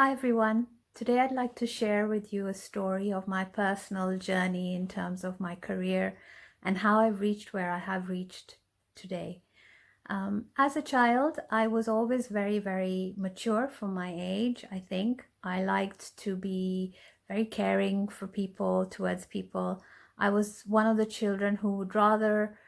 Hi everyone. Today I'd like to share with you a story of my personal journey in terms of my career and how I've reached where I have reached today. As a child, I was always very, very mature for my age, I think. I liked to be very caring for people, towards people. I was one of the children who would rather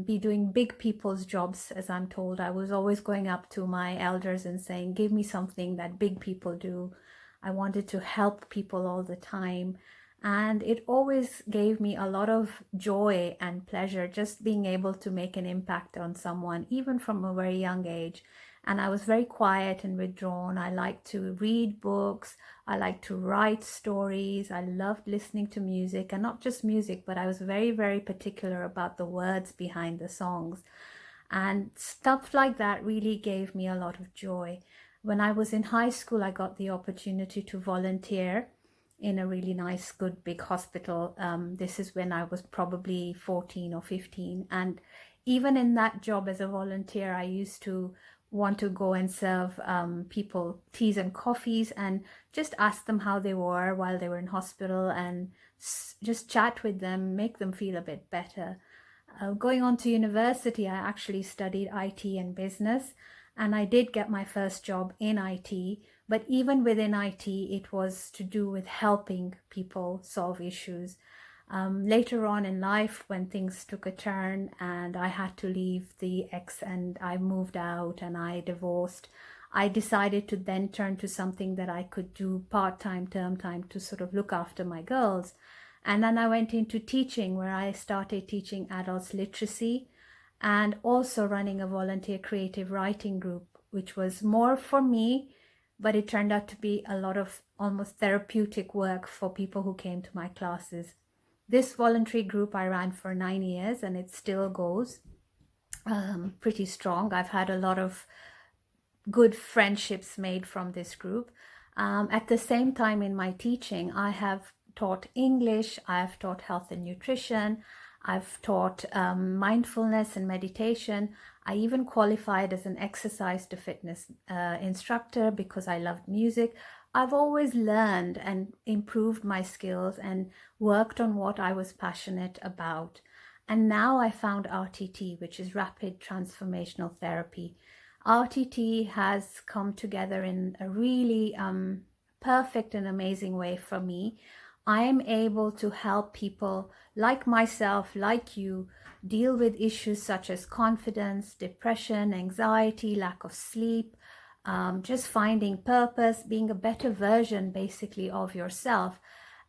be doing big people's jobs, as I'm told. I was always going up to my elders and saying, give me something that big people do. I wanted to help people all the time. And it always gave me a lot of joy and pleasure just being able to make an impact on someone, even from a very young age. And I was very quiet and withdrawn. I liked to read books. I liked to write stories. I loved listening to music, and not just music, but I was very, very particular about the words behind the songs. And stuff like that really gave me a lot of joy. When I was in high school, I got the opportunity to volunteer in a really nice, good, big hospital. This is when I was probably 14 or 15. And even in that job as a volunteer, I used to want to go and serve people teas and coffees and just ask them how they were while they were in hospital and just chat with them, make them feel a bit better. Going on to university, I actually studied IT and business, and I did get my first job in IT. But even within IT, it was to do with helping people solve issues. Later on in life, when things took a turn and I had to leave the ex and I moved out and I divorced, I decided to then turn to something that I could do part-time, term time, to sort of look after my girls. And then I went into teaching, where I started teaching adults literacy and also running a volunteer creative writing group, which was more for me, but it turned out to be a lot of almost therapeutic work for people who came to my classes. This voluntary group I ran for 9 years, and it still goes pretty strong. I've had a lot of good friendships made from this group. At the same time, in my teaching, I have taught English, I've taught health and nutrition, I've taught mindfulness and meditation. I even qualified as an exercise to fitness instructor because I loved music. I've always learned and improved my skills and worked on what I was passionate about. And now I found RTT, which is Rapid Transformational Therapy. RTT has come together in a really perfect and amazing way for me. I am able to help people like myself, like you, deal with issues such as confidence, depression, anxiety, lack of sleep, just finding purpose, being a better version basically of yourself.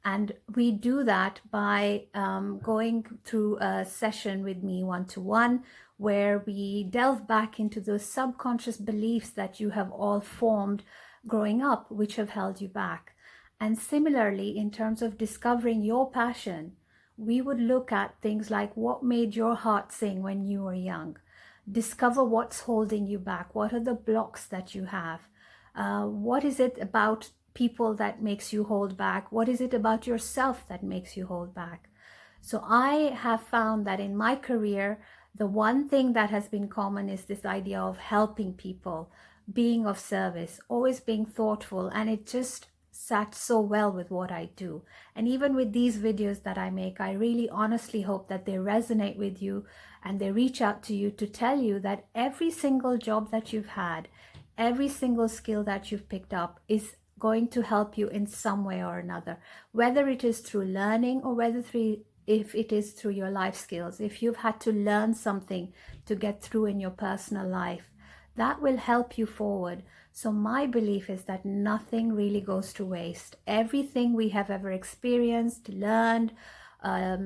And we do that by going through a session with me one-to-one, where we delve back into those subconscious beliefs that you have all formed growing up, which have held you back. And similarly, in terms of discovering your passion, we would look at things like what made your heart sing when you were young. Discover what's holding you back. What are the blocks that you have? What is it about people that makes you hold back? What is it about yourself that makes you hold back? So I have found that in my career, the one thing that has been common is this idea of helping people, being of service, always being thoughtful, and it just sat so well with what I do. And even with these videos that I make, I really honestly hope that they resonate with you and they reach out to you to tell you that every single job that you've had, every single skill that you've picked up is going to help you in some way or another, whether it is through learning or if it is through your life skills. If you've had to learn something to get through in your personal life, that will help you forward. So my belief is that nothing really goes to waste. Everything we have ever experienced, learned,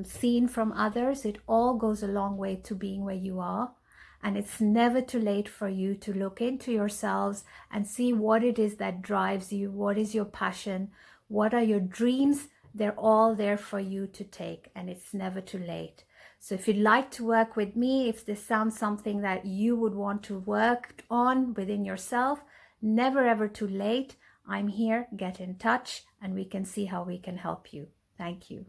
seen from others, it all goes a long way to being where you are. And it's never too late for you to look into yourselves and see what it is that drives you, what is your passion, what are your dreams. They're all there for you to take, and it's never too late. So if you'd like to work with me, if this sounds something that you would want to work on within yourself, never ever too late. I'm here, get in touch, and we can see how we can help you. Thank you.